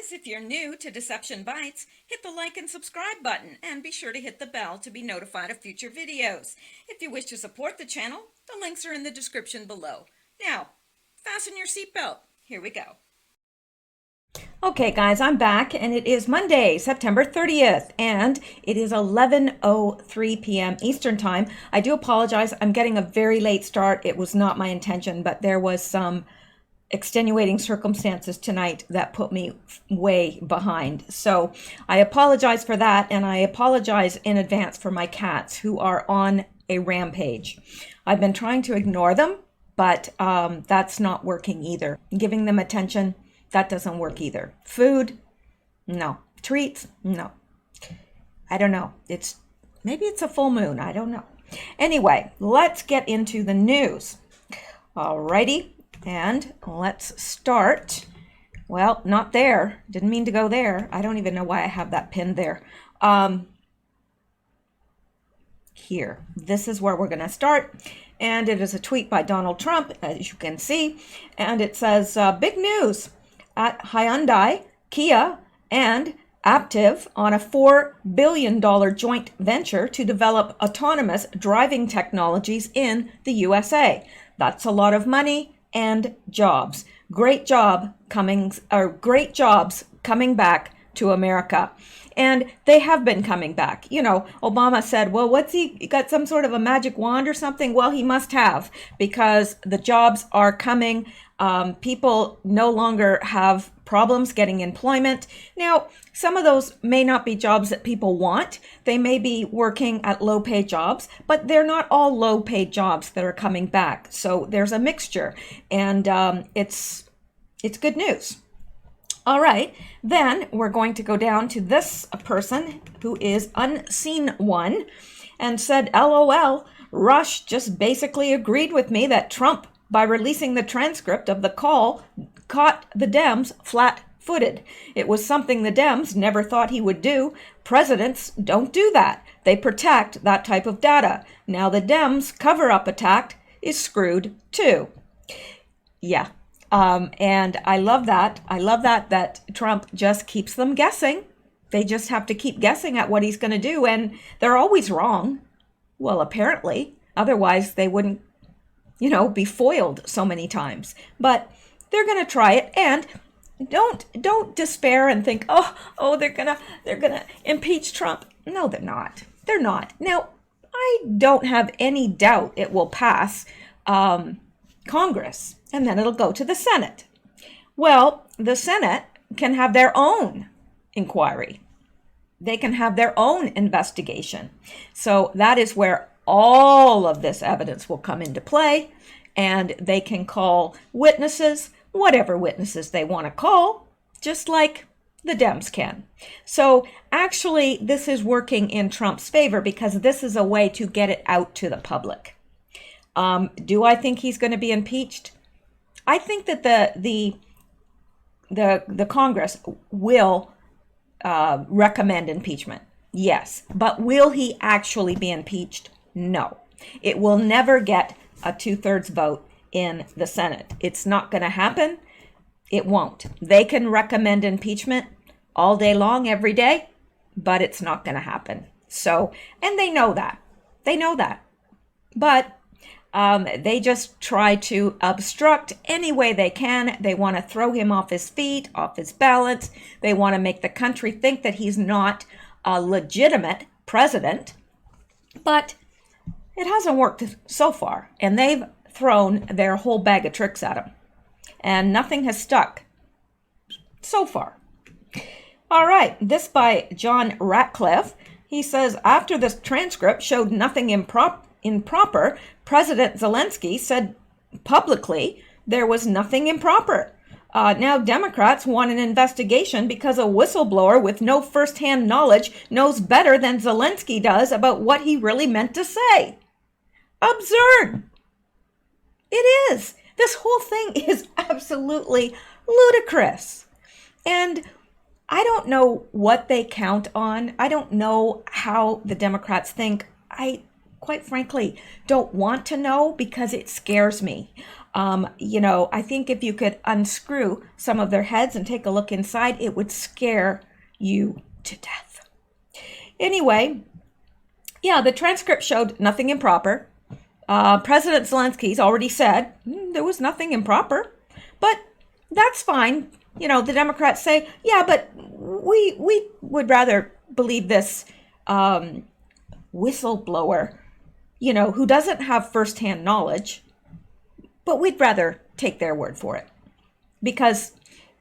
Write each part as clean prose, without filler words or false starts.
guys, if you're new to Deception Bites, hit the like and subscribe button and be sure to hit the bell to be notified of future videos. If you wish to support the channel, the links are in the description below. Now, fasten your seatbelt. Here we go. Okay guys, I'm back and it is Monday, September 30th and it is 11:03 p.m. Eastern Time. I do apologize. I'm getting a very late start. It was not my intention, but there was some extenuating circumstances tonight that put me way behind. So I apologize for that, and I apologize in advance for my cats who are on a rampage. I've been trying to ignore them, but that's not working either. Giving them attention, that doesn't work either. Food, no. Treats, no. I don't know. Maybe it's a full moon. I don't know. Anyway, let's get into the news. Alrighty. And let's start. Well, not there. Didn't mean to go there. I don't even know why I have that pinned there. Here. This is where we're going to start. And it is a tweet by Donald Trump, as you can see. And it says, big news at Hyundai, Kia, and Aptiv on a $4 billion joint venture to develop autonomous driving technologies in the USA. That's a lot of money and jobs. Great jobs coming back to America. And they have been coming back. You know, Obama said, well, what's he got, some sort of a magic wand or something? Well, he must have, because the jobs are coming. People no longer have problems getting employment. Now, some of those may not be jobs that people want. They may be working at low-paid jobs, but they're not all low-paid jobs that are coming back. So there's a mixture, and it's good news. All right, then we're going to go down to this person who is Unseen One and said, LOL, Rush just basically agreed with me that Trump, by releasing the transcript of the call, caught the Dems flat-footed. It was something the Dems never thought he would do. Presidents don't do that. They protect that type of data. Now the Dems' cover-up attack is screwed too. Yeah. And I love that. I love that Trump just keeps them guessing. They just have to keep guessing at what he's going to do, and they're always wrong. Well, apparently. Otherwise, they wouldn't, be foiled so many times. But they're going to try it, and don't despair and think, oh, they're gonna impeach Trump. No, they're not. They're not. Now, I don't have any doubt it will pass Congress, and then it'll go to the Senate. Well, the Senate can have their own inquiry. They can have their own investigation. So that is where all of this evidence will come into play, and they can call witnesses, whatever witnesses they want to call, just like the Dems can. So actually, this is working in Trump's favor because this is a way to get it out to the public. Do I think he's going to be impeached? I think that the Congress will recommend impeachment. Yes, but will he actually be impeached? No. It will never get a 2/3 vote in the Senate. It's not going to happen. It won't. They can recommend impeachment all day long, every day, but it's not going to happen. So, and they know that. They know that. But they just try to obstruct any way they can. They want to throw him off his feet, off his balance. They want to make the country think that he's not a legitimate president. But it hasn't worked so far, and they've thrown their whole bag of tricks at him, and nothing has stuck so far. All right, this by John Ratcliffe. He says, after this transcript showed nothing improper, President Zelensky said publicly there was nothing improper. Now Democrats want an investigation because a whistleblower with no firsthand knowledge knows better than Zelensky does about what he really meant to say. Absurd. It is. This whole thing is absolutely ludicrous. And I don't know what they count on. I don't know how the Democrats think. I quite frankly, don't want to know because it scares me. I think if you could unscrew some of their heads and take a look inside, it would scare you to death. Anyway, yeah, the transcript showed nothing improper. President Zelensky's already said there was nothing improper, but that's fine. The Democrats say, yeah, but we would rather believe this whistleblower, who doesn't have firsthand knowledge, but we'd rather take their word for it. Because,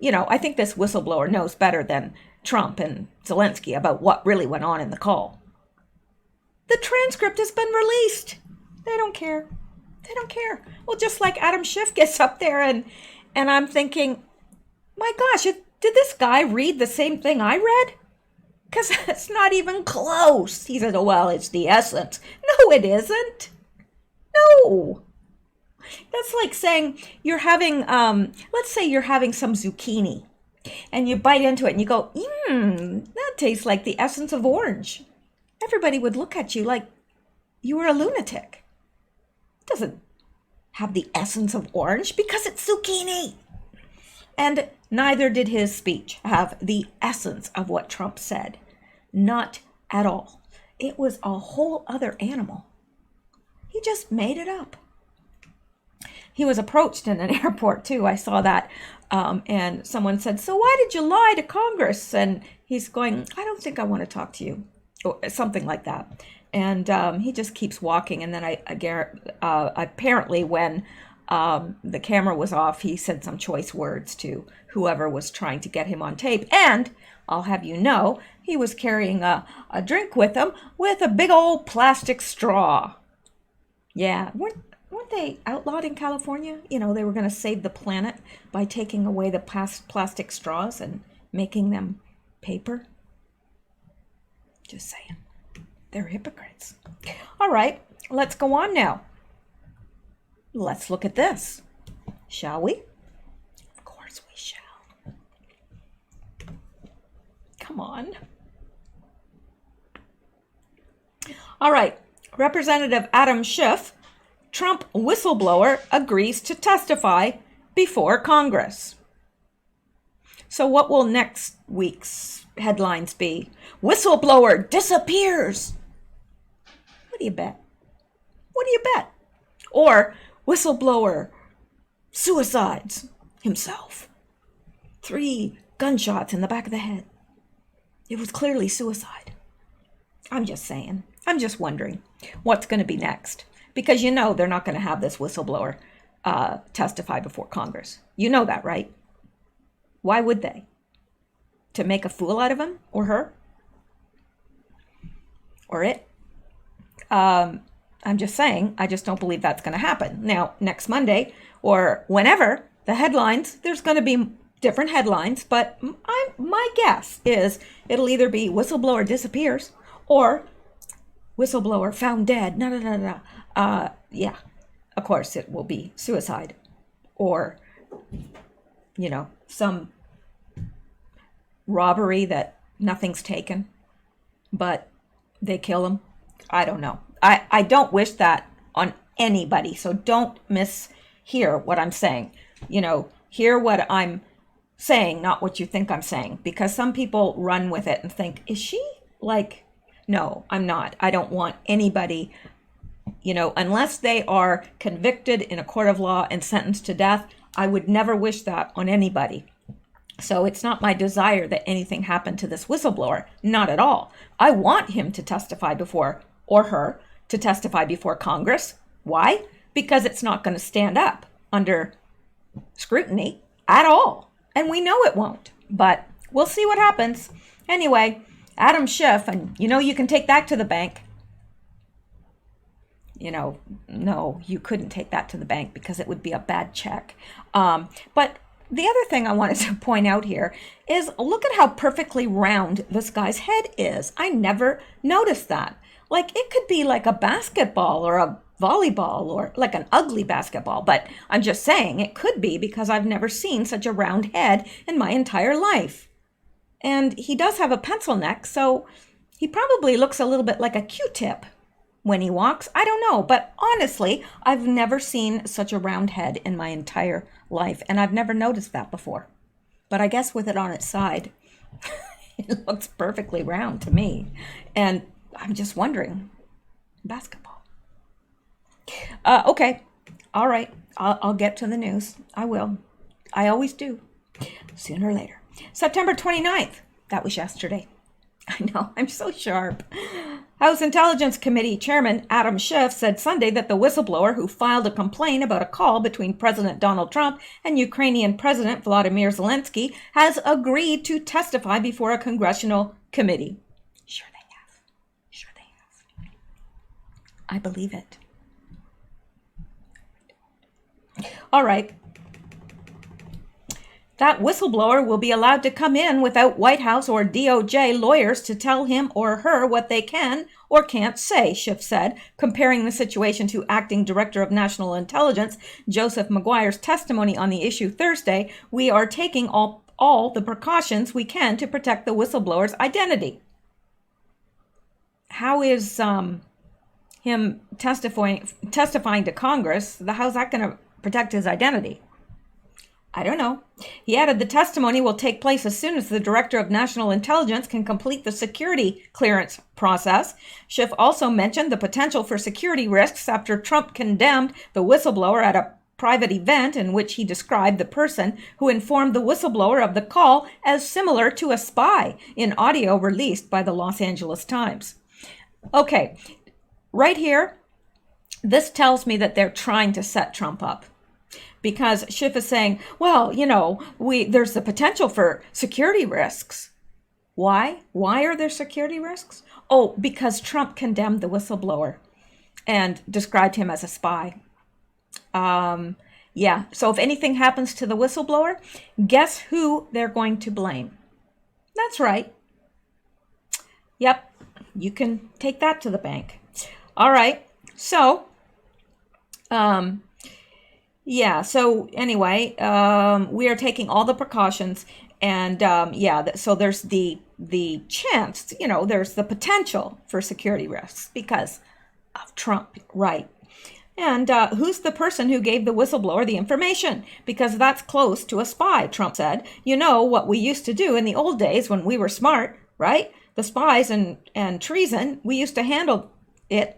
I think this whistleblower knows better than Trump and Zelensky about what really went on in the call. The transcript has been released. They don't care. They don't care. Well, just like Adam Schiff gets up there and I'm thinking, my gosh, did this guy read the same thing I read? Because it's not even close. He says, oh, well, it's the essence. No, it isn't. No. That's like saying you're having, let's say you're having some zucchini and you bite into it and you go, that tastes like the essence of orange. Everybody would look at you like you were a lunatic. It doesn't have the essence of orange because it's zucchini. And neither did his speech have the essence of what Trump said. Not at all. It was a whole other animal. He just made it up. He was approached in an airport too. I saw that. And someone said, so why did you lie to Congress? And he's going, I don't think I want to talk to you. Or something like that. And he just keeps walking. And then apparently when the camera was off, he said some choice words to whoever was trying to get him on tape. And I'll have you know, he was carrying a drink with him with a big old plastic straw. Yeah, weren't they outlawed in California? They were going to save the planet by taking away the plastic straws and making them paper. Just saying. They're hypocrites. All right, let's go on now. Let's look at this, shall we? Of course we shall. Come on. All right, Representative Adam Schiff, Trump whistleblower, agrees to testify before Congress. So what will next week's headlines be? Whistleblower disappears. What do you bet? What do you bet? Or whistleblower suicides himself. 3 gunshots in the back of the head. It was clearly suicide. I'm just saying. I'm just wondering what's going to be next. Because they're not going to have this whistleblower testify before Congress. You know that, right? Why would they? To make a fool out of him or her? Or it? I'm just saying, I just don't believe that's going to happen. Now, next Monday or whenever, the headlines, there's going to be different headlines, but my guess is it'll either be whistleblower disappears or whistleblower found dead. No. Yeah, of course it will be suicide or, some robbery that nothing's taken, but they kill him. I don't know. I don't wish that on anybody. So don't mishear what I'm saying. Hear what I'm saying, not what you think I'm saying. Because some people run with it and think, is she like, no, I'm not. I don't want anybody, unless they are convicted in a court of law and sentenced to death, I would never wish that on anybody. So it's not my desire that anything happen to this whistleblower. Not at all. I want him to testify before, or her, to testify before Congress. Why? Because it's not going to stand up under scrutiny at all. And we know it won't. But we'll see what happens. Anyway, Adam Schiff, and you can take that to the bank. No, you couldn't take that to the bank because it would be a bad check. But the other thing I wanted to point out here is look at how perfectly round this guy's head is. I never noticed that. Like it could be like a basketball or a volleyball or like an ugly basketball, but I'm just saying it could be because I've never seen such a round head in my entire life. And he does have a pencil neck, so he probably looks a little bit like a Q-tip. when he walks? I don't know. But honestly, I've never seen such a round head in my entire life. And I've never noticed that before. But I guess with it on its side, it looks perfectly round to me. And I'm just wondering, basketball. Okay. All right. I'll get to the news. I will. I always do. Sooner or later. September 29th. That was yesterday. I know, I'm so sharp. House Intelligence Committee Chairman Adam Schiff said Sunday that the whistleblower who filed a complaint about a call between President Donald Trump and Ukrainian President Volodymyr Zelensky has agreed to testify before a congressional committee. Sure they have. Sure they have. I believe it. All right. That whistleblower will be allowed to come in without White House or DOJ lawyers to tell him or her what they can or can't say, Schiff said, comparing the situation to Acting Director of National Intelligence Joseph Maguire's testimony on the issue Thursday. We are taking all the precautions we can to protect the whistleblower's identity. How is him testifying to Congress, how's that going to protect his identity? I don't know. He added the testimony will take place as soon as the Director of National Intelligence can complete the security clearance process. Schiff also mentioned the potential for security risks after Trump condemned the whistleblower at a private event in which he described the person who informed the whistleblower of the call as similar to a spy in audio released by the Los Angeles Times. Okay, right here, this tells me that they're trying to set Trump up. Because Schiff is saying, well, there's the potential for security risks. Why? Why are there security risks? Oh, because Trump condemned the whistleblower and described him as a spy. Yeah, so if anything happens to the whistleblower, guess who they're going to blame? That's right. Yep, you can take that to the bank. All right, so... yeah, so anyway, we are taking all the precautions and so there's the chance, there's the potential for security risks because of Trump, right? And who's the person who gave the whistleblower the information? Because that's close to a spy, Trump said. You know what we used to do in the old days when we were smart, right? The spies and treason, we used to handle it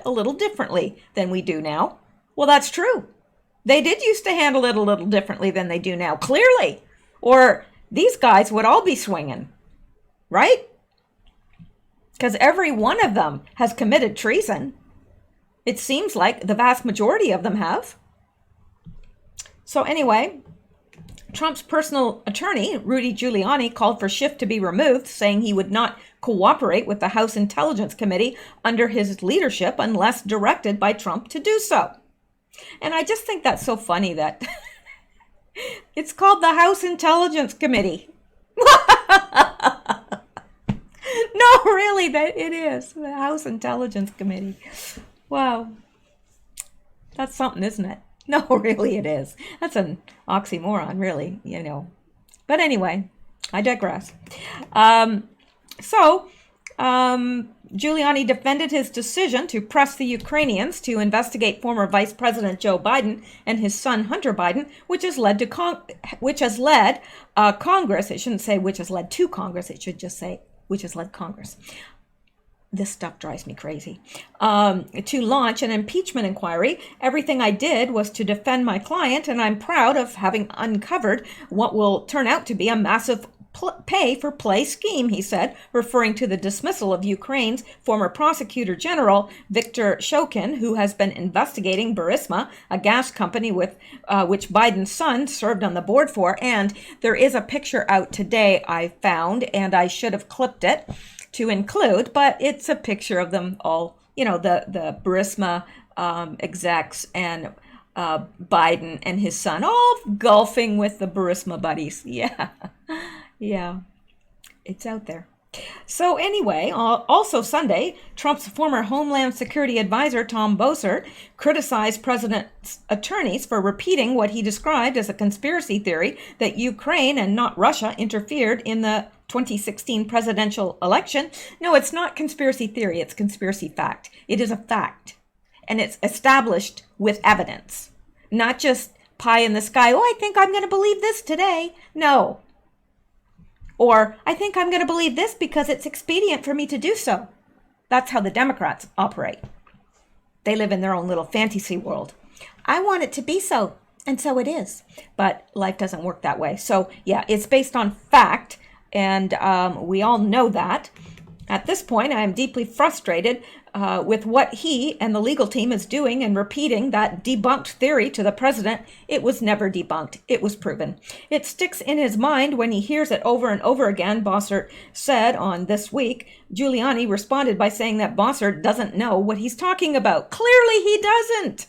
a little differently than we do now. Well, that's true. They did used to handle it a little differently than they do now, clearly. Or these guys would all be swinging, right? Because every one of them has committed treason. It seems like the vast majority of them have. So anyway, Trump's personal attorney, Rudy Giuliani, called for Schiff to be removed, saying he would not cooperate with the House Intelligence Committee under his leadership unless directed by Trump to do so. And I just think that's so funny that it's called the House Intelligence Committee. No, really, that it is. The House Intelligence Committee. Wow. That's something, isn't it? No, really it is. That's an oxymoron, really, But anyway, I digress. Giuliani defended his decision to press the Ukrainians to investigate former Vice President Joe Biden and his son Hunter Biden, which has led Congress. It shouldn't say which has led to Congress. It should just say which has led Congress. This stuff drives me crazy. To launch an impeachment inquiry. Everything I did was to defend my client, and I'm proud of having uncovered what will turn out to be a massive pay-for-play scheme, he said, referring to the dismissal of Ukraine's former prosecutor general, Viktor Shokin, who has been investigating Burisma, a gas company with which Biden's son served on the board for. And there is a picture out today I found, and I should have clipped it to include, but it's a picture of them all, the Burisma execs and Biden and his son all golfing with the Burisma buddies. Yeah, it's out there. So anyway, also Sunday, Trump's former Homeland Security advisor, Tom Bossert, criticized President's attorneys for repeating what he described as a conspiracy theory that Ukraine and not Russia interfered in the 2016 presidential election. No, it's not conspiracy theory, it's conspiracy fact. It is a fact, and it's established with evidence, not just pie in the sky. Oh, I think I'm going to believe this today. No. Or, I think I'm going to believe this because it's expedient for me to do so. That's how the Democrats operate. They live in their own little fantasy world. I want it to be so, and so it is. But life doesn't work that way. So, yeah, it's based on fact, and we all know that. At this point, I am deeply frustrated with what he and the legal team is doing and repeating that debunked theory to the president. It was never debunked. It was proven. It sticks in his mind when he hears it over and over again, Bossert said on This Week. Giuliani responded by saying that Bossert doesn't know what he's talking about. Clearly he doesn't.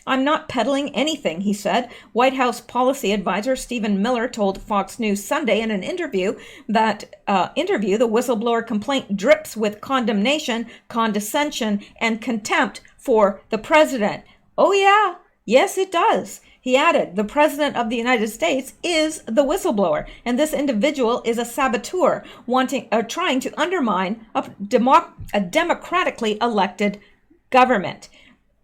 I'm not peddling anything, he said. White House policy advisor Stephen Miller told Fox News Sunday in an interview that the whistleblower complaint drips with condemnation, condescension, and contempt for the president. Oh yeah, yes it does. He added, the president of the United States is the whistleblower, and this individual is a saboteur, trying to undermine a democratically elected government.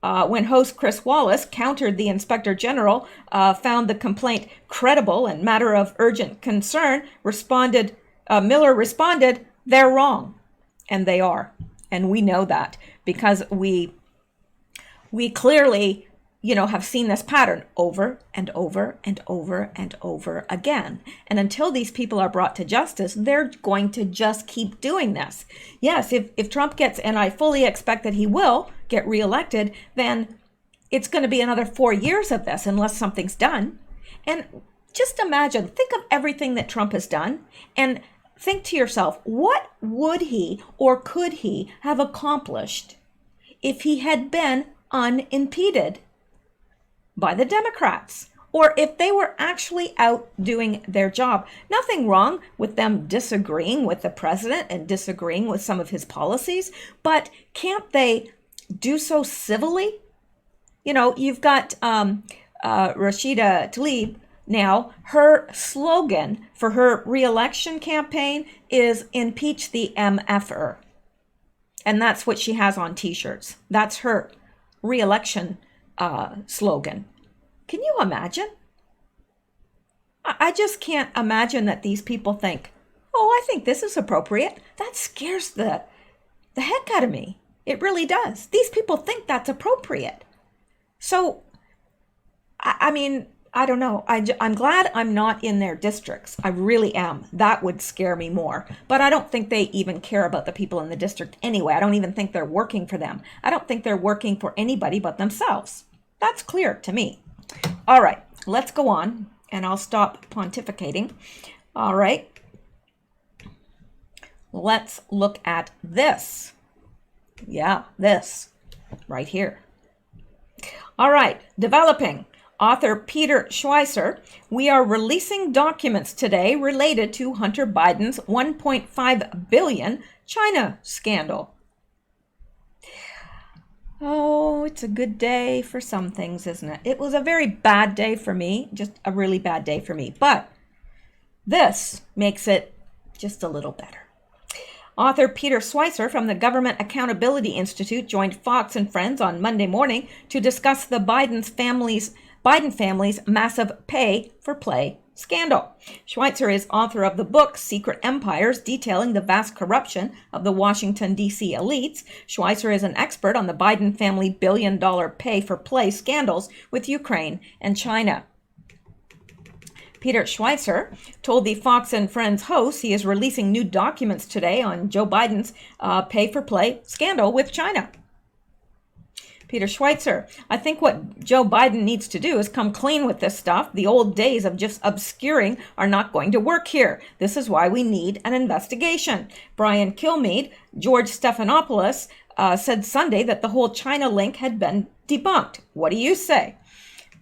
When host Chris Wallace countered the inspector general, found the complaint credible and matter of urgent concern, Miller responded, they're wrong. And they are. And we know that because we clearly, have seen this pattern over and over and over and over again. And until these people are brought to justice, they're going to just keep doing this. Yes, if Trump gets, and I fully expect that he will get reelected, then it's going to be another 4 years of this unless something's done. And just imagine, think of everything that Trump has done and think to yourself, what would he or could he have accomplished if he had been unimpeded by the Democrats, or if they were actually out doing their job? Nothing wrong with them disagreeing with the president and disagreeing with some of his policies, but can't they do so civilly? You've got Rashida Tlaib now. Her slogan for her re-election campaign is impeach the MFer. And that's what she has on t-shirts. That's her re-election slogan. Can you imagine? I just can't imagine that these people think, oh, I think this is appropriate. That scares the heck out of me. It really does. These people think that's appropriate. So, I mean, I don't know. I'm glad I'm not in their districts. I really am. That would scare me more. But I don't think they even care about the people in the district anyway. I don't even think they're working for them. I don't think they're working for anybody but themselves. That's clear to me. All right, let's go on, and I'll stop pontificating. All right. Let's look at this. Yeah, this right here. All right, developing. Author Peter Schweizer, we are releasing documents today related to Hunter Biden's $1.5 billion China scandal. Oh, it's a good day for some things, isn't it? It was a very bad day for me, just a really bad day for me. But this makes it just a little better. Author Peter Schweizer from the Government Accountability Institute joined Fox and Friends on Monday morning to discuss the Biden family's massive pay-for-play scandal. Schweizer is author of the book Secret Empires, detailing the vast corruption of the Washington, D.C. elites. Schweizer is an expert on the Biden family billion-dollar pay-for-play scandals with Ukraine and China. Peter Schweizer told the Fox and Friends host he is releasing new documents today on Joe Biden's pay-for-play scandal with China. Peter Schweizer, I think what Joe Biden needs to do is come clean with this stuff. The old days of just obscuring are not going to work here. This is why we need an investigation. Brian Kilmeade, George Stephanopoulos said Sunday that the whole China link had been debunked. What do you say?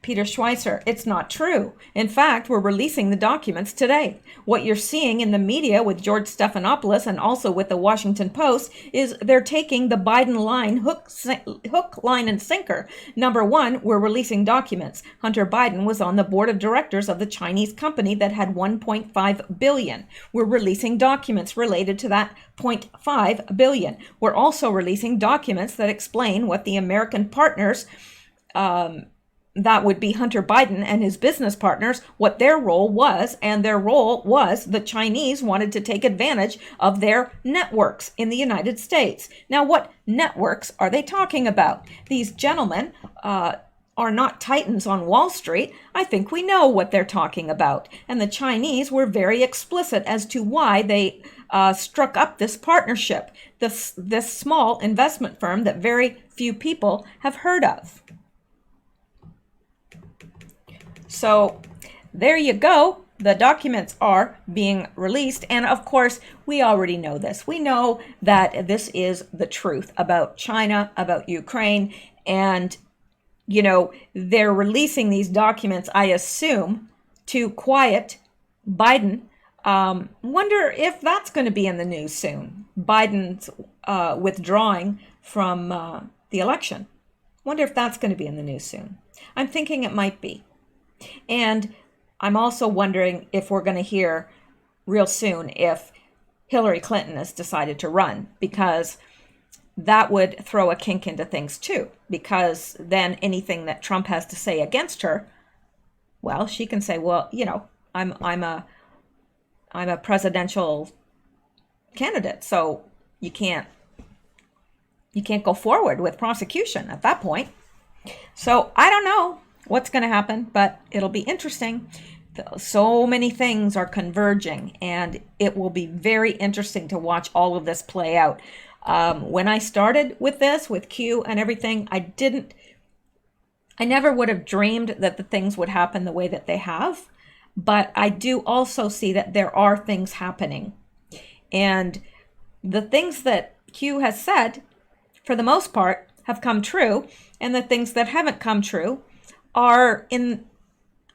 Peter Schweizer, it's not true. In fact, we're releasing the documents today. What you're seeing in the media with George Stephanopoulos and also with the Washington Post is they're taking the Biden line hook, line, and sinker. Number one, we're releasing documents. Hunter Biden was on the board of directors of the Chinese company that had 1.5 billion. We're releasing documents related to that 0.5 billion. We're also releasing documents that explain what the American partners, that would be Hunter Biden and his business partners, what their role was. And their role was the Chinese wanted to take advantage of their networks in the United States. Now, what networks are they talking about? These gentlemen are not titans on Wall Street. I think we know what they're talking about. And the Chinese were very explicit as to why they struck up this partnership, this small investment firm that very few people have heard of. So there you go. The documents are being released. And of course, we already know this. We know that this is the truth about China, about Ukraine. And, you know, they're releasing these documents, I assume, to quiet Biden. Wonder if that's going to be in the news soon. Biden's withdrawing from the election. Wonder if that's going to be in the news soon. I'm thinking it might be. And I'm also wondering if we're going to hear real soon if Hillary Clinton has decided to run, because that would throw a kink into things too, because then anything that Trump has to say against her, well, she can say, well, you know, I'm a presidential candidate, so you can't go forward with prosecution at that point. So I don't know what's going to happen, but it'll be interesting. So many things are converging, and it will be very interesting to watch all of this play out. When I started with this, with Q and everything, I never would have dreamed that the things would happen the way that they have. But I do also see that there are things happening. And the things that Q has said, for the most part, have come true. And the things that haven't come true are in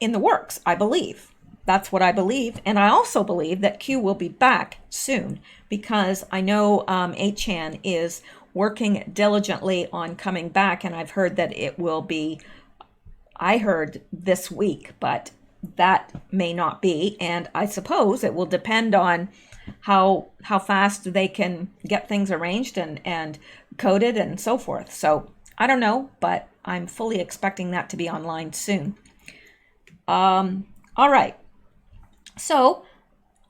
the works, I believe. That's what I believe. And I also believe that Q will be back soon, because I know 8chan is working diligently on coming back. And I've heard that it will be, I heard this week, but that may not be. And I suppose it will depend on how fast they can get things arranged and coded and so forth. So I don't know, but I'm fully expecting that to be online soon. All right. So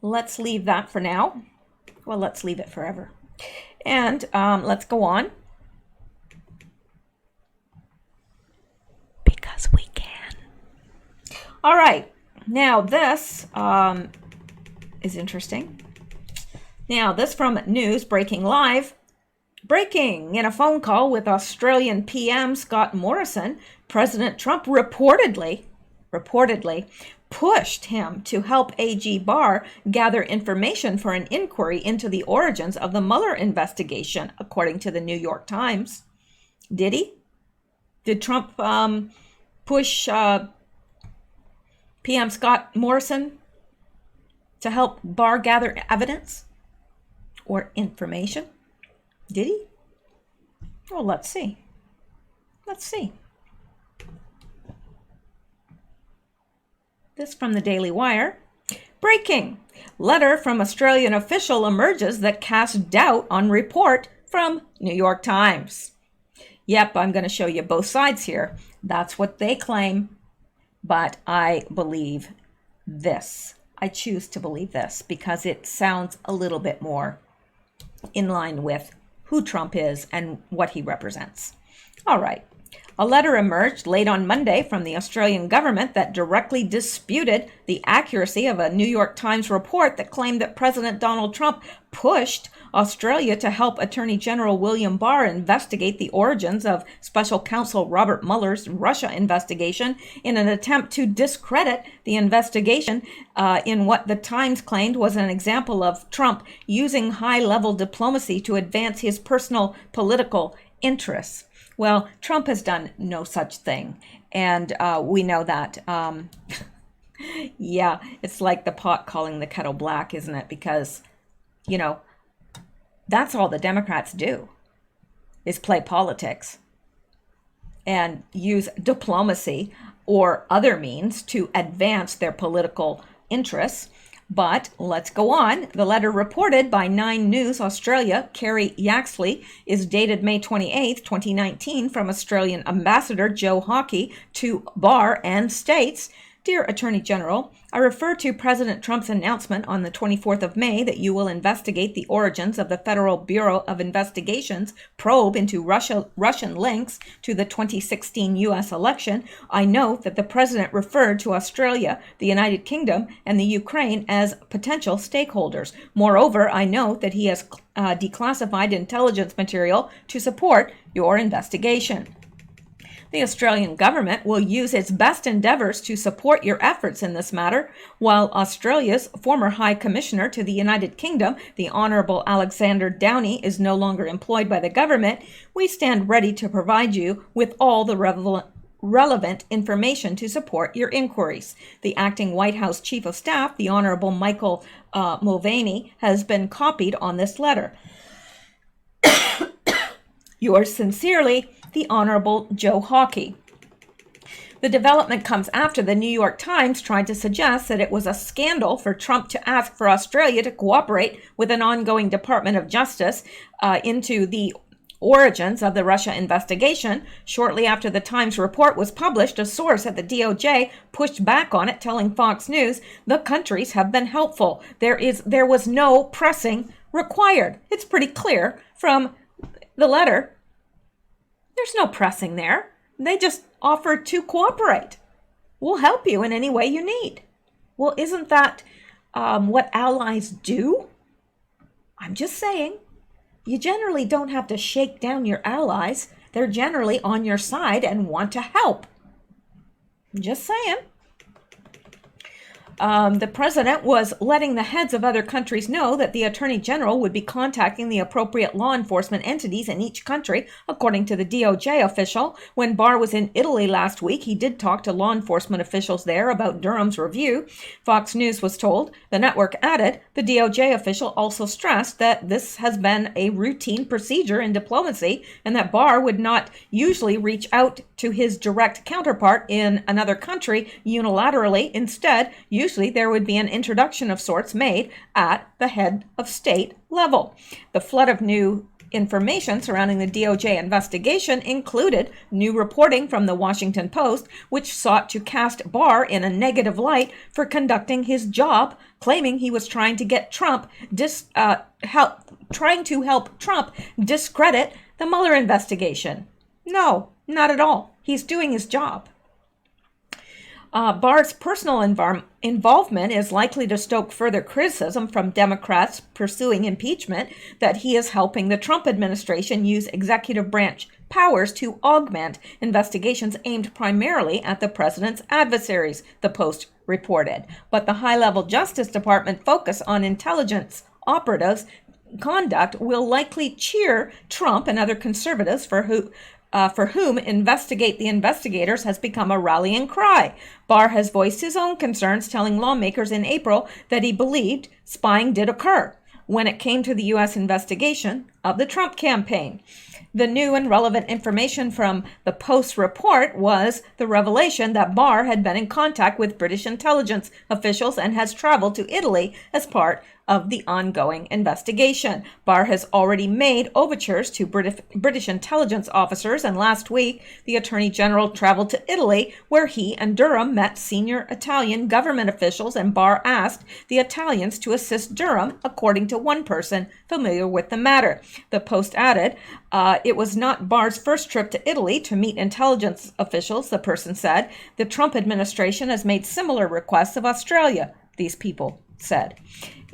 let's leave that for now. Well, let's leave it forever. And let's go on. Because we can. All right. Now this is interesting. Now this from News Breaking Live. Breaking in a phone call with Australian PM Scott Morrison, President Trump reportedly pushed him to help AG Barr gather information for an inquiry into the origins of the Mueller investigation, according to the New York Times. Did he? Did Trump push PM Scott Morrison to help Barr gather evidence or information? Did he? Well, let's see. Let's see. This from the Daily Wire. Breaking. Letter from Australian official emerges that casts doubt on report from New York Times. Yep, I'm going to show you both sides here. That's what they claim, but I believe this. I choose to believe this because it sounds a little bit more in line with who Trump is and what he represents. All right. A letter emerged late on Monday from the Australian government that directly disputed the accuracy of a New York Times report that claimed that President Donald Trump pushed Australia to help Attorney General William Barr investigate the origins of Special Counsel Robert Mueller's Russia investigation in an attempt to discredit the investigation in what the Times claimed was an example of Trump using high-level diplomacy to advance his personal political interests. Well, Trump has done no such thing, and we know that. Yeah, it's like the pot calling the kettle black, isn't it? Because, you know, that's all the Democrats do is play politics and use diplomacy or other means to advance their political interests. But let's go on. The letter reported by 9 News Australia, Kerry Yaxley, is dated May 28th, 2019, from Australian Ambassador Joe Hockey to Barr and states, "Dear Attorney General, I refer to President Trump's announcement on the 24th of May that you will investigate the origins of the Federal Bureau of Investigation's probe into Russian links to the 2016 U.S. election. I note that the President referred to Australia, the United Kingdom, and the Ukraine as potential stakeholders. Moreover, I note that he has declassified intelligence material to support your investigation. The Australian government will use its best endeavours to support your efforts in this matter, while Australia's former High Commissioner to the United Kingdom, the Honourable Alexander Downey, is no longer employed by the government. We stand ready to provide you with all the relevant information to support your inquiries. The acting White House Chief of Staff, the Honourable Michael Mulvaney, has been copied on this letter. Yours sincerely, the Honorable Joe Hockey." The development comes after the New York Times tried to suggest that it was a scandal for Trump to ask for Australia to cooperate with an ongoing Department of Justice into the origins of the Russia investigation. Shortly after the Times report was published, a source at the DOJ pushed back on it, telling Fox News, "The countries have been helpful. There was no pressing required." It's pretty clear from the letter. There's no pressing there. They just offered to cooperate. We'll help you in any way you need. Well, isn't that what allies do? I'm just saying. You generally don't have to shake down your allies. They're generally on your side and want to help. Just saying. The president was letting the heads of other countries know that the attorney general would be contacting the appropriate law enforcement entities in each country, according to the DOJ official. When Barr was in Italy last week, he did talk to law enforcement officials there about Durham's review. Fox News was told. The network added, the DOJ official also stressed that this has been a routine procedure in diplomacy and that Barr would not usually reach out to his direct counterpart in another country unilaterally. Instead, usually there would be an introduction of sorts made at the head of state level. The flood of new information surrounding the DOJ investigation included new reporting from the Washington Post, which sought to cast Barr in a negative light for conducting his job, claiming he was trying to get trying to help Trump discredit the Mueller investigation. No, not at all. He's doing his job. Barr's personal involvement is likely to stoke further criticism from Democrats pursuing impeachment that he is helping the Trump administration use executive branch powers to augment investigations aimed primarily at the president's adversaries, the Post reported. But the high-level Justice Department focus on intelligence operatives' conduct will likely cheer Trump and other conservatives for whom investigate the investigators has become a rallying cry. Barr has voiced his own concerns, telling lawmakers in April that he believed spying did occur when it came to the U.S. investigation of the Trump campaign. The new and relevant information from the Post report was the revelation that Barr had been in contact with British intelligence officials and has traveled to Italy as part of the ongoing investigation. Barr has already made overtures to British intelligence officers, and last week, the Attorney General traveled to Italy, where he and Durham met senior Italian government officials, and Barr asked the Italians to assist Durham, according to one person familiar with the matter. The Post added, it was not Barr's first trip to Italy to meet intelligence officials, the person said. The Trump administration has made similar requests of Australia, these people said.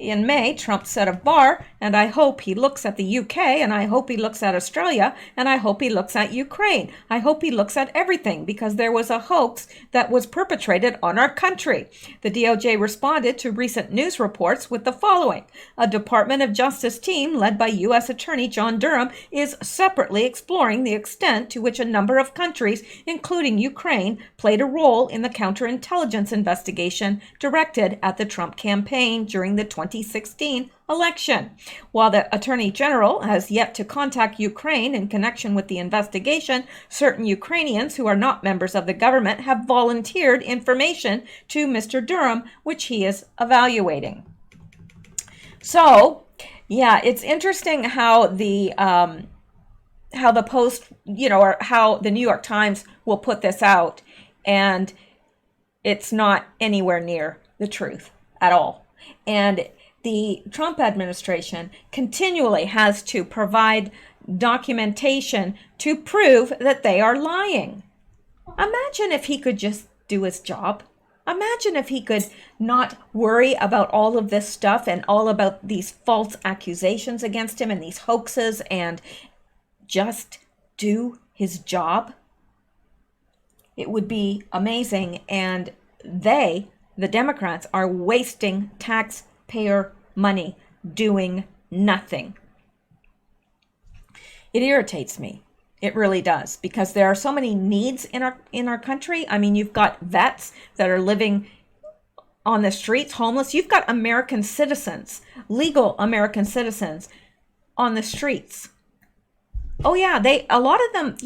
In May, Trump set a bar, and I hope he looks at the UK, and I hope he looks at Australia, and I hope he looks at Ukraine. I hope he looks at everything, because there was a hoax that was perpetrated on our country. The DOJ responded to recent news reports with the following. A Department of Justice team led by U.S. Attorney John Durham is separately exploring the extent to which a number of countries, including Ukraine, played a role in the counterintelligence investigation directed at the Trump campaign during the 2016 election. While the Attorney General has yet to contact Ukraine in connection with the investigation, certain Ukrainians who are not members of the government have volunteered information to Mr. Durham, which he is evaluating. So, yeah, it's interesting how the Post, or how the New York Times will put this out, and it's not anywhere near the truth at all. And the Trump administration continually has to provide documentation to prove that they are lying. Imagine if he could just do his job. Imagine if he could not worry about all of this stuff and all about these false accusations against him and these hoaxes and just do his job. It would be amazing. And the Democrats, are wasting taxpayer money doing nothing. It irritates me. It really does, because there are so many needs in our country. I mean, you've got vets that are living on the streets, homeless. You've got American citizens, legal American citizens on the streets. Oh yeah, a lot of them,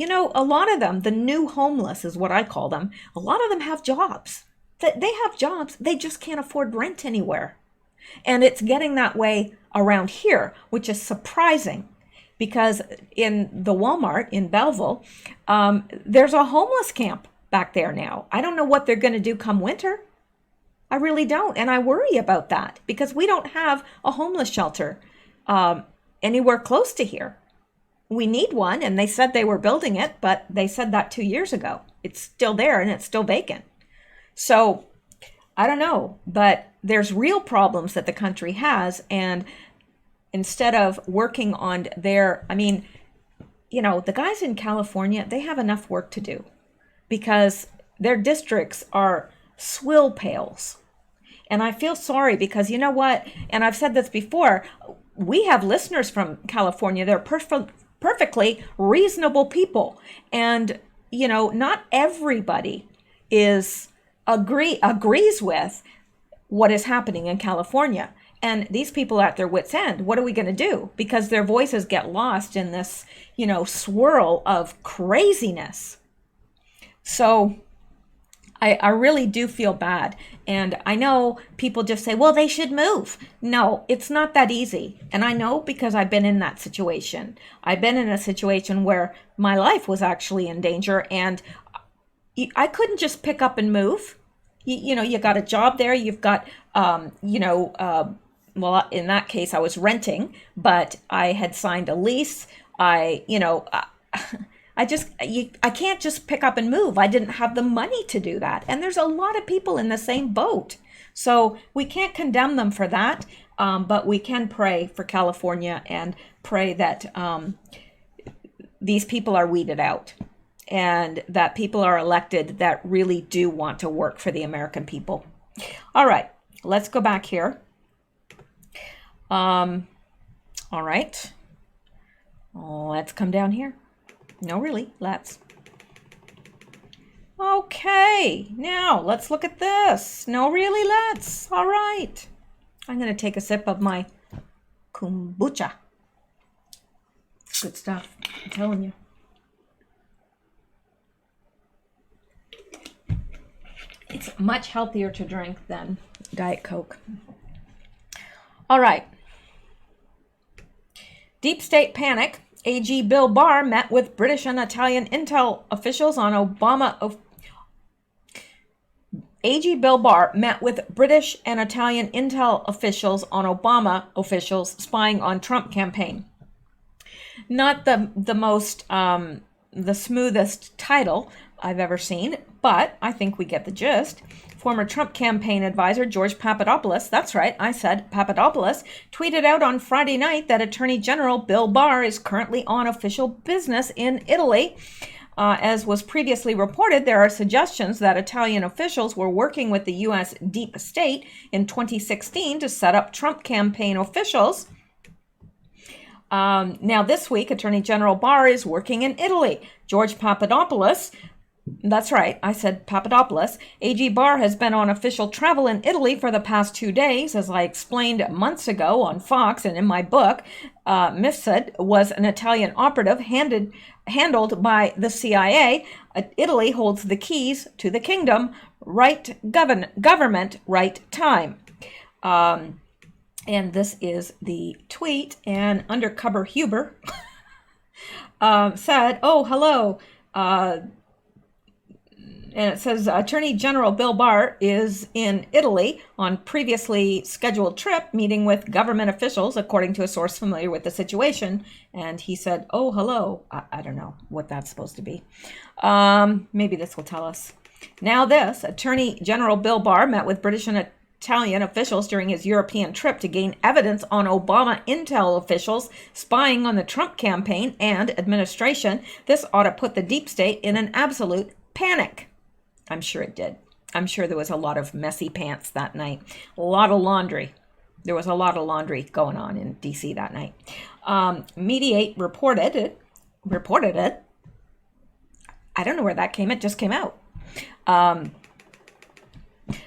the new homeless is what I call them. A lot of them have jobs. They have jobs. They just can't afford rent anywhere. And it's getting that way around here, which is surprising, because in the Walmart in Belleville, there's a homeless camp back there now. I don't know what they're going to do come winter. I really don't. And I worry about that, because we don't have a homeless shelter anywhere close to here. We need one, and they said they were building it, but they said that 2 years ago. It's still there, and it's still vacant. So I don't know, but there's real problems that the country has, and instead of working on the guys in California, they have enough work to do, because their districts are swill pails. And I feel sorry, because you know what, and I've said this before, we have listeners from California. They're perfectly reasonable people, and not everybody agrees with what is happening in California. And these people are at their wits' end. What are we going to do? Because their voices get lost in this, swirl of craziness. So I really do feel bad. And I know people just say, well, they should move. No, it's not that easy. And I know, because I've been in that situation. I've been in a situation where my life was actually in danger, and I couldn't just pick up and move. You got a job there. You've got, well, in that case, I was renting, but I had signed a lease. I can't just pick up and move. I didn't have the money to do that. And there's a lot of people in the same boat. So we can't condemn them for that. But we can pray for California and pray that these people are weeded out, and that people are elected that really do want to work for the American people. All right, let's go back here. All right, let's come down here. No, really, let's. Okay, now let's look at this. No, really, let's. All right. I'm going to take a sip of my kombucha. It's good stuff, I'm telling you. It's much healthier to drink than Diet Coke. All right. Deep state panic. AG Bill Barr met with British and Italian intel officials on Obama. AG Bill Barr met with British and Italian intel officials on Obama officials spying on Trump campaign. Not the most the smoothest title I've ever seen, but I think we get the gist. Former Trump campaign advisor George Papadopoulos, that's right, I said Papadopoulos, tweeted out on Friday night that Attorney General Bill Barr is currently on official business in Italy. As was previously reported, there are suggestions that Italian officials were working with the U.S. deep state in 2016 to set up Trump campaign officials. Now, this week, Attorney General Barr is working in Italy. George Papadopoulos, that's right, I said Papadopoulos. AG Barr has been on official travel in Italy for the past 2 days, as I explained months ago on Fox and in my book. MISHEL was an Italian operative handled by the CIA. Italy holds the keys to the kingdom. Right government, right time. And this is the tweet. And Undercover Huber said, "Oh, hello." And it says, Attorney General Bill Barr is in Italy on previously scheduled trip, meeting with government officials, according to a source familiar with the situation. And he said, oh, hello. I don't know what that's supposed to be. Maybe this will tell us. Now this, Attorney General Bill Barr met with British and Italian officials during his European trip to gain evidence on Obama intel officials spying on the Trump campaign and administration. This ought to put the deep state in an absolute panic. I'm sure it did. I'm sure there was a lot of messy pants that night. A lot of laundry. There was a lot of laundry going on in D.C. that night. Mediate reported it. I don't know where that came. It just came out.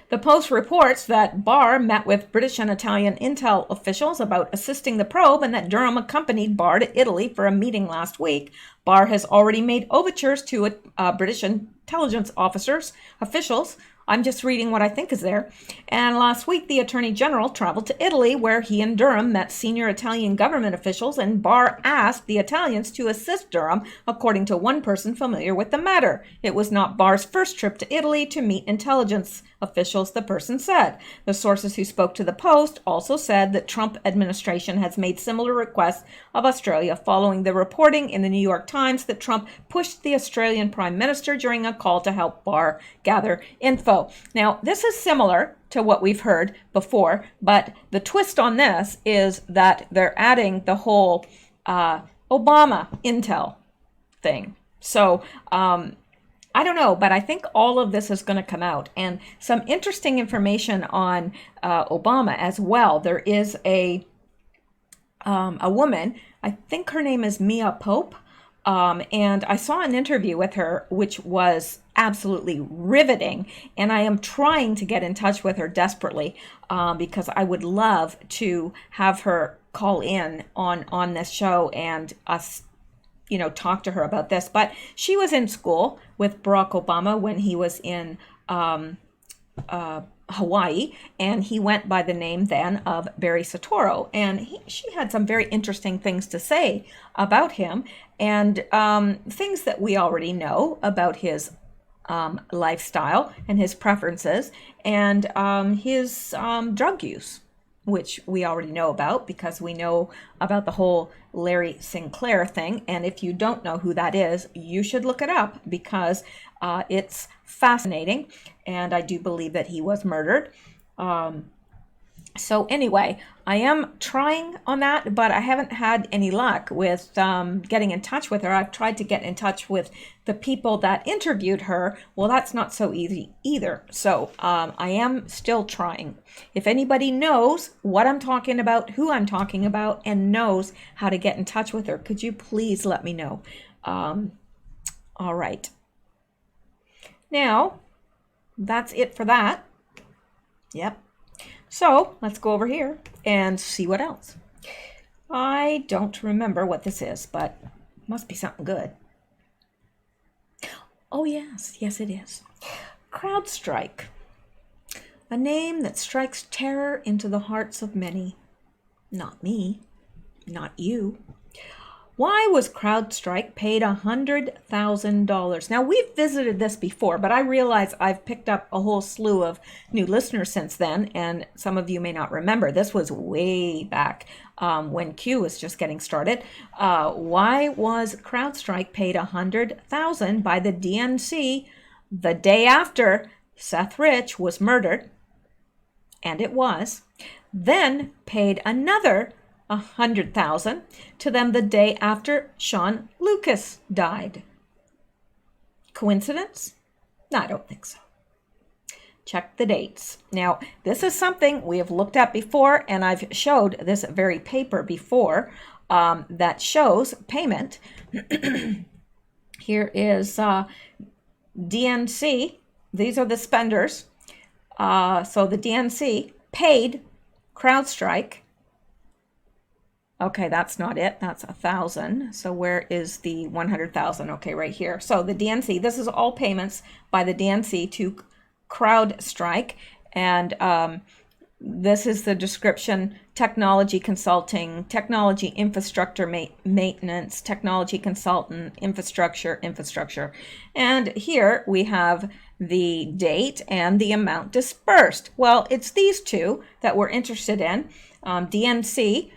The Post reports that Barr met with British and Italian intel officials about assisting the probe and that Durham accompanied Barr to Italy for a meeting last week. Barr has already made overtures to British intelligence officials. I'm just reading what I think is there. And last week, the Attorney General traveled to Italy, where he and Durham met senior Italian government officials, and Barr asked the Italians to assist Durham, according to one person familiar with the matter. It was not Barr's first trip to Italy to meet intelligence officials, the person said. The sources who spoke to the Post also said that Trump administration has made similar requests of Australia following the reporting in the New York Times that Trump pushed the Australian Prime Minister during a call to help Barr gather info. Now, this is similar to what we've heard before, but the twist on this is that they're adding the whole Obama intel thing. So, I don't know, but I think all of this is going to come out. And some interesting information on Obama as well. There is a woman, I think her name is Mia Pope, and I saw an interview with her, which was absolutely riveting. And I am trying to get in touch with her desperately because I would love to have her call in on this show and us, talk to her about this. But she was in school with Barack Obama when he was in Hawaii, and he went by the name then of Barry Soetoro, and she had some very interesting things to say about him, and things that we already know about his lifestyle and his preferences and his drug use, which we already know about because we know about the whole Larry Sinclair thing. And if you don't know who that is, you should look it up because it's fascinating. And I do believe that he was murdered. So anyway, I am trying on that, but I haven't had any luck with getting in touch with her. I've tried to get in touch with the people that interviewed her. Well, that's not so easy either. So I am still trying. If anybody knows what I'm talking about, who I'm talking about, and knows how to get in touch with her, could you please let me know? All right. Now, that's it for that. Yep. So let's go over here and see what else. I don't remember what this is, but it must be something good. Oh, yes, it is. CrowdStrike, a name that strikes terror into the hearts of many. Not me, not you. Why was CrowdStrike paid $100,000? Now, we've visited this before, but I realize I've picked up a whole slew of new listeners since then, and some of you may not remember. This was way back when Q was just getting started. Why was CrowdStrike paid $100,000 by the DNC the day after Seth Rich was murdered? And it was. Then paid another $100,000 to them the day after Sean Lucas died. Coincidence? No, I don't think so. Check the dates. Now, this is something we have looked at before, and I've showed this very paper before that shows payment. Here is DNC. These are the spenders. So the DNC paid CrowdStrike. Okay, that's not it. That's 1,000. So where is the 100,000? Okay, right here. So the DNC, this is all payments by the DNC to CrowdStrike. And this is the description: technology consulting, technology infrastructure maintenance, technology consultant, infrastructure. And here we have the date and the amount dispersed. Well, it's these two that we're interested in. DNC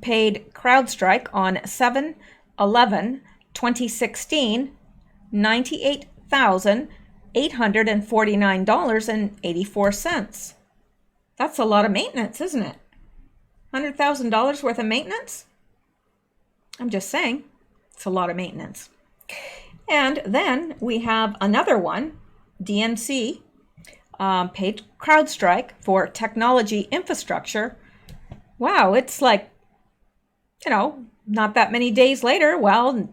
paid CrowdStrike on 7/11/2016 $98,849.84. That's a lot of maintenance, isn't it? $100,000 worth of maintenance? I'm just saying, it's a lot of maintenance. And then we have another one. DNC paid CrowdStrike for technology infrastructure. Wow, it's like, not that many days later, well,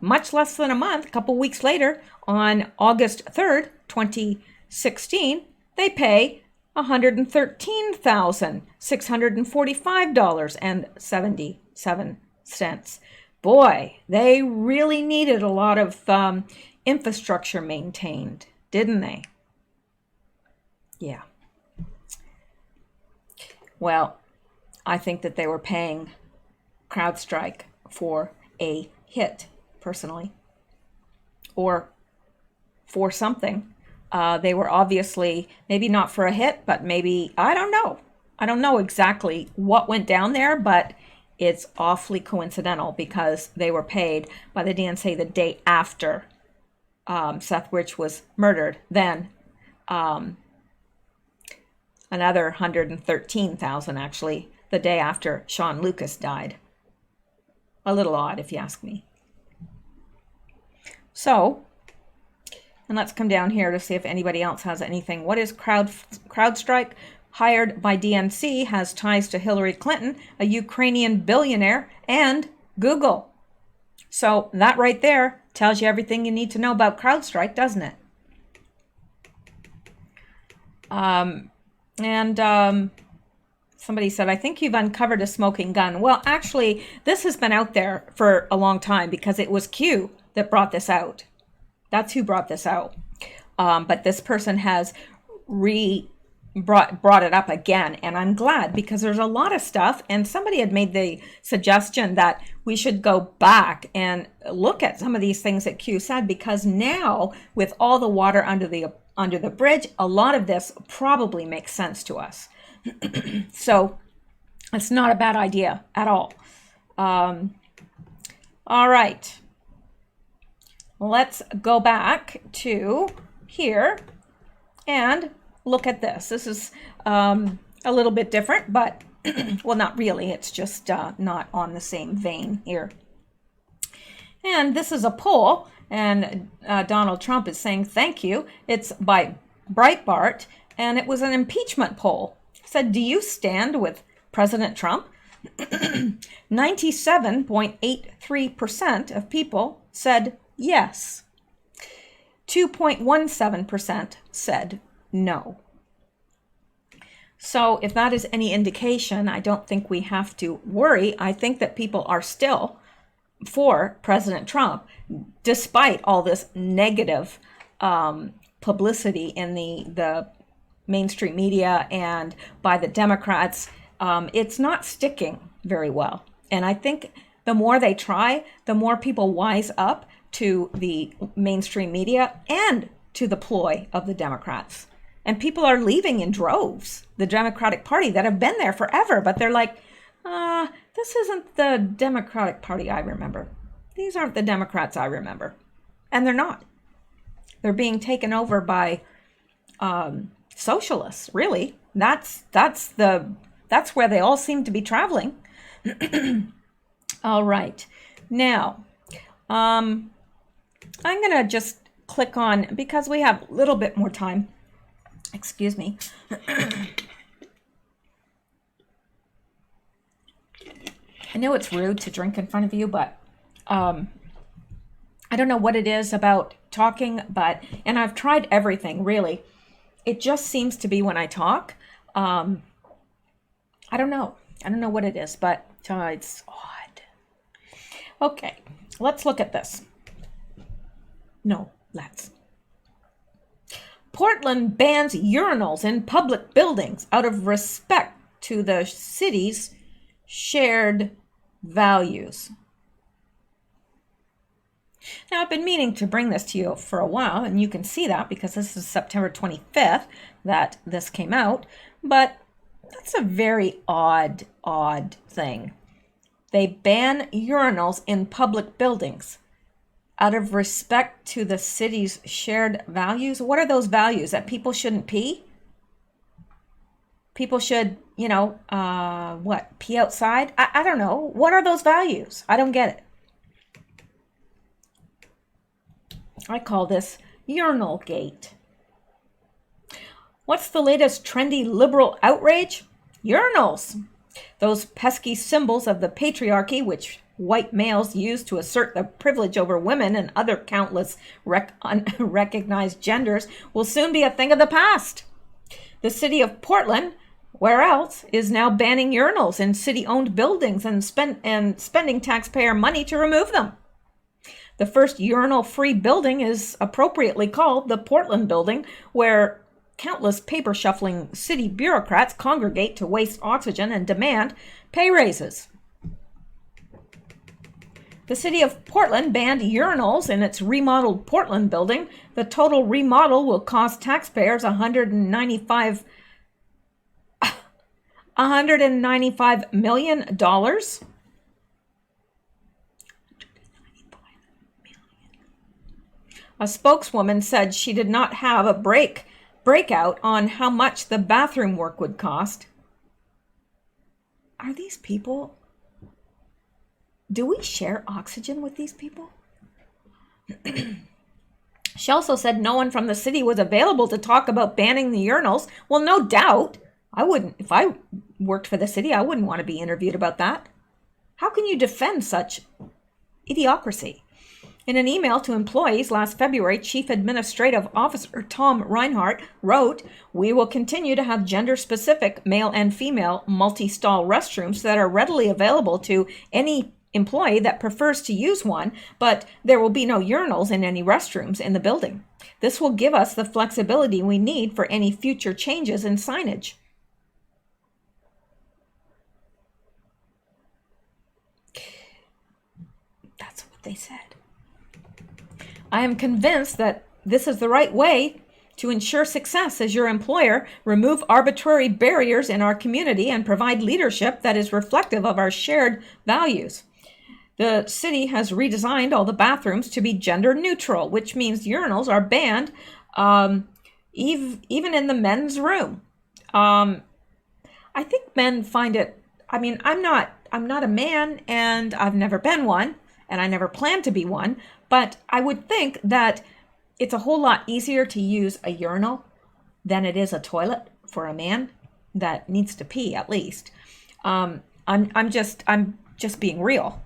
much less than a month, a couple weeks later, on August 3rd, 2016, they pay $113,645.77. Boy, they really needed a lot of infrastructure maintained, didn't they? Yeah. Well, I think that they were paying CrowdStrike for a hit, personally, or for something. They were obviously, maybe not for a hit, but maybe, I don't know. I don't know exactly what went down there, but it's awfully coincidental because they were paid by the DNC the day after Seth Rich was murdered. Then another 113,000 actually the day after Sean Lucas died. A little odd, if you ask me. So, and let's come down here to see if anybody else has anything. What is CrowdStrike? Hired by DNC, has ties to Hillary Clinton, a Ukrainian billionaire, and Google. So that right there tells you everything you need to know about CrowdStrike, doesn't it? Somebody said, I think you've uncovered a smoking gun. Well, actually, this has been out there for a long time because it was Q that brought this out. That's who brought this out. But this person has brought it up again, and I'm glad because there's a lot of stuff, and somebody had made the suggestion that we should go back and look at some of these things that Q said, because now with all the water under the bridge, a lot of this probably makes sense to us. So it's not a bad idea at all. All right, let's go back to here and look at this. This is a little bit different, but well, not really. It's just not on the same vein here. And this is a poll, and Donald Trump is saying thank you. It's by Breitbart, and it was an impeachment poll. It said, do you stand with President Trump? 97.83% of people said yes. 2.17% said no. So if that is any indication, I don't think we have to worry. I think that people are still for President Trump, despite all this negative publicity in the mainstream media and by the Democrats. It's not sticking very well. And I think The more they try, the more people wise up to the mainstream media and to the ploy of the Democrats. And people are leaving in droves, the Democratic Party, that have been there forever, but they're like, this isn't the Democratic Party I remember. These aren't the Democrats I remember. And they're not. They're being taken over by socialists, really. That's where they all seem to be traveling. All right. Now, I'm going to just click on, because we have a little bit more time. Excuse me. I know it's rude to drink in front of you, but I don't know what it is about talking, and I've tried everything, really. It just seems to be when I talk. I don't know. I don't know what it is, but it's odd. Okay, let's look at this. No, let's. Portland bans urinals in public buildings out of respect to the city's shared values. Now, I've been meaning to bring this to you for a while, and you can see that because this is September 25th that this came out, but that's a very odd thing. They ban urinals in public buildings out of respect to the city's shared values. What are those values? That people shouldn't pee? People should, pee outside? I don't know. What are those values? I don't get it. I call this urinal gate. What's the latest trendy liberal outrage? Urinals. Those pesky symbols of the patriarchy, which white males use to assert their privilege over women and other countless unrecognized genders, will soon be a thing of the past. The city of Portland, where else, is now banning urinals in city-owned buildings and spending taxpayer money to remove them. The first urinal-free building is appropriately called the Portland Building, where countless paper-shuffling city bureaucrats congregate to waste oxygen and demand pay raises. The city of Portland banned urinals in its remodeled Portland Building. The total remodel will cost taxpayers $195 million. A spokeswoman said she did not have a breakout on how much the bathroom work would cost. Are these people? Do we share oxygen with these people? She also said no one from the city was available to talk about banning the urinals. Well, no doubt. I wouldn't, if I worked for the city, I wouldn't want to be interviewed about that. How can you defend such idiocracy? In an email to employees last February, Chief Administrative Officer Tom Reinhart wrote, "We will continue to have gender-specific male and female multi-stall restrooms that are readily available to any employee that prefers to use one, but there will be no urinals in any restrooms in the building. This will give us the flexibility we need for any future changes in signage." That's what they said. "I am convinced that this is the right way to ensure success as your employer, remove arbitrary barriers in our community, and provide leadership that is reflective of our shared values. The city has redesigned all the bathrooms to be gender neutral, which means urinals are banned even in the men's room." I think men find it, I'm not a man, and I've never been one, and I never plan to be one, but I would think that it's a whole lot easier to use a urinal than it is a toilet for a man that needs to pee, at least. I'm just being real.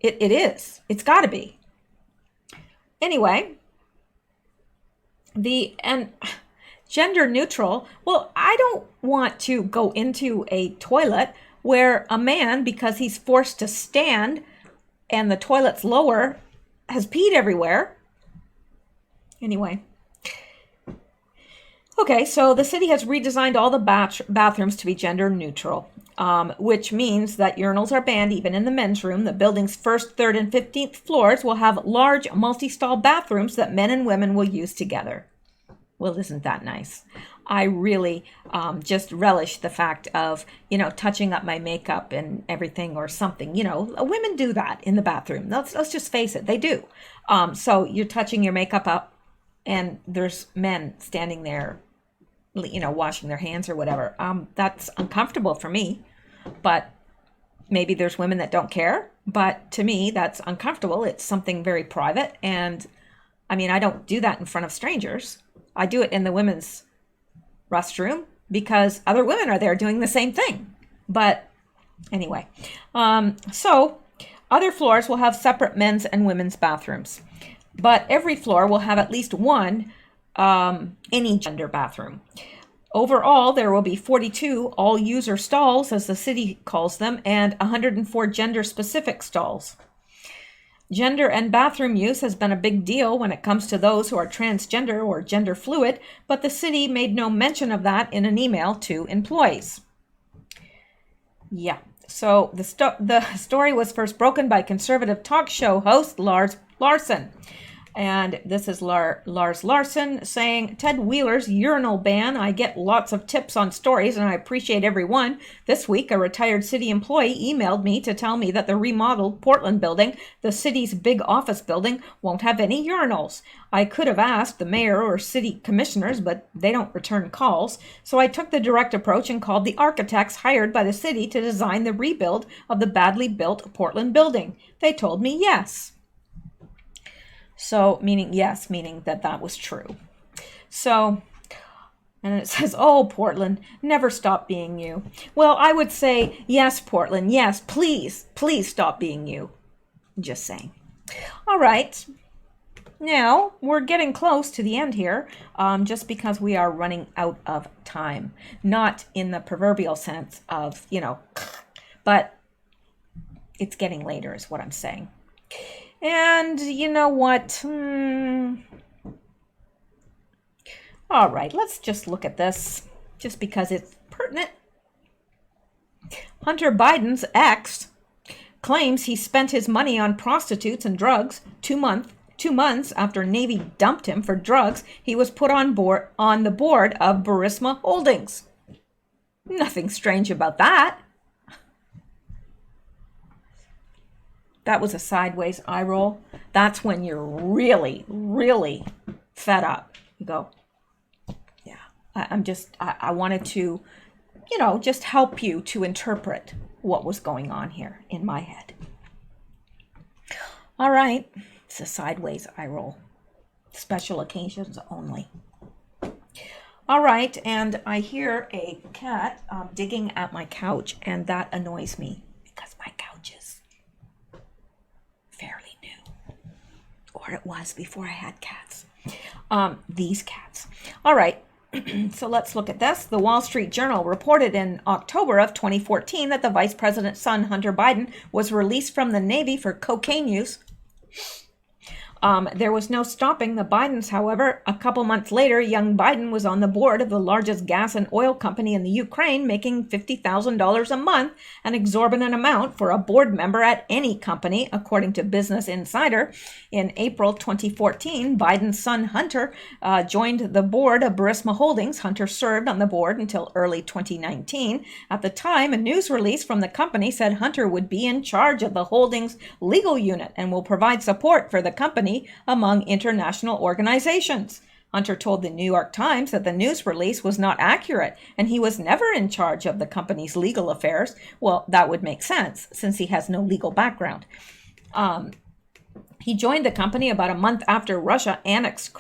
It is. It's got to be. Anyway, and gender neutral. Well, I don't want to go into a toilet where a man, because he's forced to stand and the toilet's lower, has peed everywhere. Anyway. Okay, so the city has redesigned all the bathrooms to be gender neutral, which means that urinals are banned even in the men's room. The building's first, third, and 15th floors will have large multi-stall bathrooms that men and women will use together. Well, isn't that nice? I really just relish the fact of, touching up my makeup and everything or something. Women do that in the bathroom. Let's just face it, they do. So you're touching your makeup up and there's men standing there, washing their hands or whatever. That's uncomfortable for me, but maybe there's women that don't care. But to me, that's uncomfortable. It's something very private. And I don't do that in front of strangers. I do it in the women's restroom because other women are there doing the same thing. But anyway, so other floors will have separate men's and women's bathrooms, but every floor will have at least one any gender bathroom. Overall, there will be 42 all-user stalls, as the city calls them, and 104 gender-specific stalls. Gender and bathroom use has been a big deal when it comes to those who are transgender or gender fluid, but the city made no mention of that in an email to employees. Yeah, so the story was first broken by conservative talk show host Lars Larson. And this is Lars Larson saying, Ted Wheeler's urinal ban. I get lots of tips on stories and I appreciate every one. This week, a retired city employee emailed me to tell me that the remodeled Portland building, the city's big office building, won't have any urinals. I could have asked the mayor or city commissioners, but they don't return calls. So I took the direct approach and called the architects hired by the city to design the rebuild of the badly built Portland building. They told me yes. So, meaning that was true. So, and it says, oh, Portland, never stop being you. Well, I would say, yes, Portland, yes, please stop being you. Just saying. All right. Now, we're getting close to the end here, just because we are running out of time. Not in the proverbial sense of, but it's getting later is what I'm saying. And you know what? All right, let's just look at this, just because it's pertinent. Hunter Biden's ex claims he spent his money on prostitutes and drugs. 2 months after Navy dumped him for drugs, he was put on the board of Burisma Holdings. Nothing strange about that. That was a sideways eye roll. That's when you're really, really fed up. You go, yeah, I wanted to, just help you to interpret what was going on here in my head. All right, it's a sideways eye roll. Special occasions only. All right, and I hear a cat digging at my couch, and that annoys me because my couch is fairly new, or it was before I had cats. These cats. All right, so let's look at this. The Wall Street Journal reported in October of 2014 that the vice president's son, Hunter Biden, was released from the Navy for cocaine use. There was no stopping the Bidens, however. A couple months later, young Biden was on the board of the largest gas and oil company in the Ukraine, making $50,000 a month, an exorbitant amount for a board member at any company, according to Business Insider. In April 2014, Biden's son Hunter joined the board of Burisma Holdings. Hunter served on the board until early 2019. At the time, a news release from the company said Hunter would be in charge of the holdings legal unit and will provide support for the company among international organizations. Hunter told the New York Times that the news release was not accurate and he was never in charge of the company's legal affairs. Well, that would make sense since he has no legal background. He joined the company about a month after Russia annexed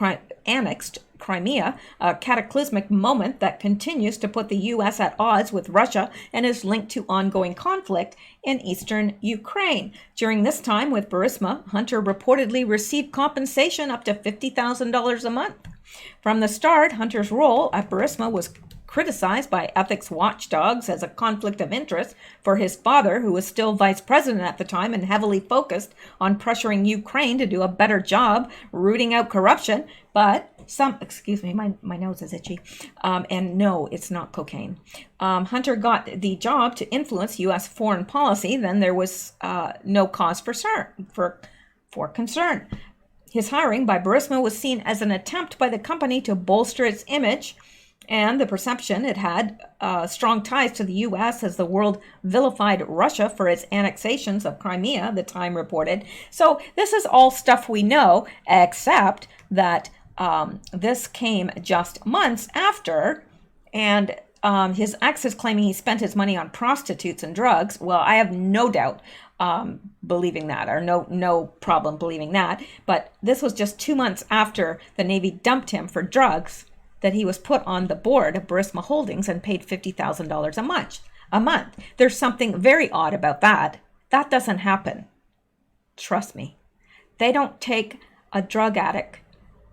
Crimea, a cataclysmic moment that continues to put the U.S. at odds with Russia and is linked to ongoing conflict in eastern Ukraine. During this time with Burisma, Hunter reportedly received compensation up to $50,000 a month. From the start, Hunter's role at Burisma was criticized by ethics watchdogs as a conflict of interest for his father, who was still vice president at the time and heavily focused on pressuring Ukraine to do a better job rooting out corruption. But excuse me, my nose is itchy. And no, it's not cocaine. Hunter got the job to influence U.S. foreign policy. Then there was no cause for concern. His hiring by Burisma was seen as an attempt by the company to bolster its image and the perception it had strong ties to the U.S. as the world vilified Russia for its annexations of Crimea, the Time reported. So this is all stuff we know, except that this came just months after, and his ex is claiming he spent his money on prostitutes and drugs. Well, I have no doubt believing that, or no problem believing that. But this was just 2 months after the Navy dumped him for drugs that he was put on the board of Burisma Holdings and paid $50,000 a month. There's something very odd about that. That doesn't happen. Trust me. They don't take a drug addict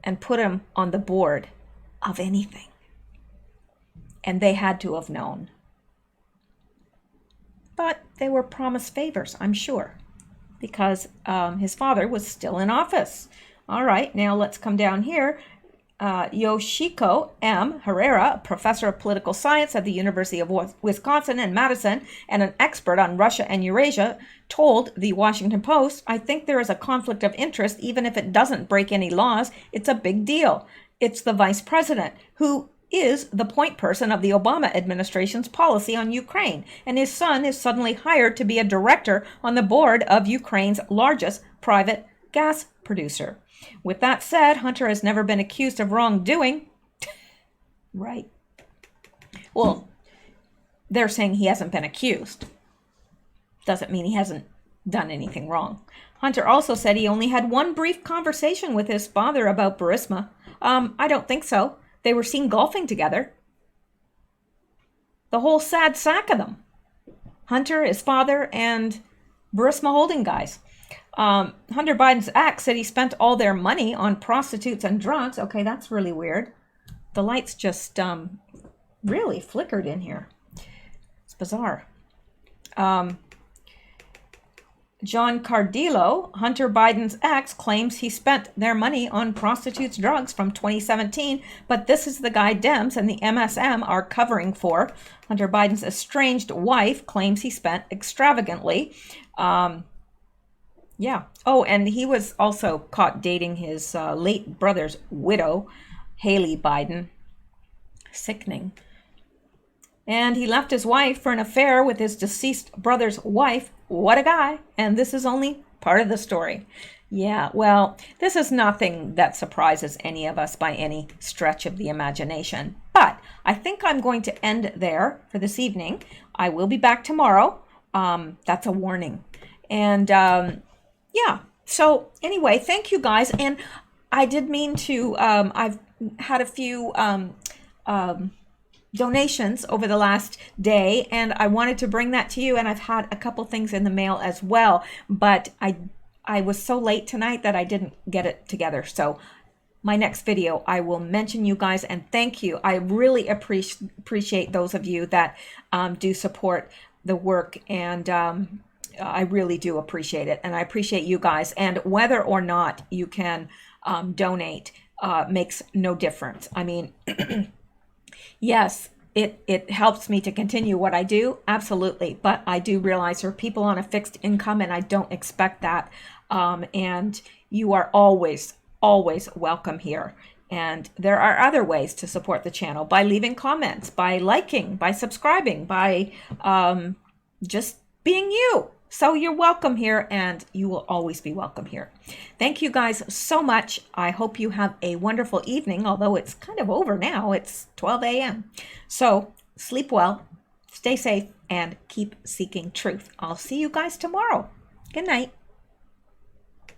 and put him on the board of anything. And they had to have known. But they were promised favors, I'm sure, because his father was still in office. All right, now let's come down here. Yoshiko M. Herrera, a professor of political science at the University of Wisconsin in Madison and an expert on Russia and Eurasia, told the Washington Post, "I think there is a conflict of interest, even if it doesn't break any laws. It's a big deal. It's the vice president, who is the point person of the Obama administration's policy on Ukraine, and his son is suddenly hired to be a director on the board of Ukraine's largest private gas producer. With that said, Hunter has never been accused of wrongdoing." Right. Well, they're saying he hasn't been accused. Doesn't mean he hasn't done anything wrong. Hunter also said he only had one brief conversation with his father about Burisma. I don't think so. They were seen golfing together. The whole sad sack of them. Hunter, his father, and Burisma Holding guys. Hunter Biden's ex said he spent all their money on prostitutes and drugs. Okay, that's really weird. The lights just really flickered in here. It's bizarre. John Cardillo, Hunter Biden's ex, claims he spent their money on prostitutes, drugs from 2017, but this is the guy Dems and the MSM are covering for. Hunter Biden's estranged wife claims he spent extravagantly. Yeah. Oh, and he was also caught dating his late brother's widow, Haley Biden. Sickening. And he left his wife for an affair with his deceased brother's wife. What a guy. And this is only part of the story. Yeah, well, this is nothing that surprises any of us by any stretch of the imagination. But I think I'm going to end there for this evening. I will be back tomorrow. That's a warning. And yeah, so anyway, thank you guys. And I did mean to, I've had a few donations over the last day, and I wanted to bring that to you, and I've had a couple things in the mail as well, but I was so late tonight that I didn't get it together. So my next video, I will mention you guys, and thank you. I really appreciate those of you that do support the work, and I really do appreciate it, and I appreciate you guys. And whether or not you can donate makes no difference. I mean, yes, it helps me to continue what I do, absolutely. But I do realize there are people on a fixed income, and I don't expect that. And you are always welcome here. And there are other ways to support the channel: by leaving comments, by liking, by subscribing, by just being you. So you're welcome here, and you will always be welcome here. Thank you guys so much. I hope you have a wonderful evening, although it's kind of over now. It's 12 a.m. So sleep well, stay safe, and keep seeking truth. I'll see you guys tomorrow. Good night.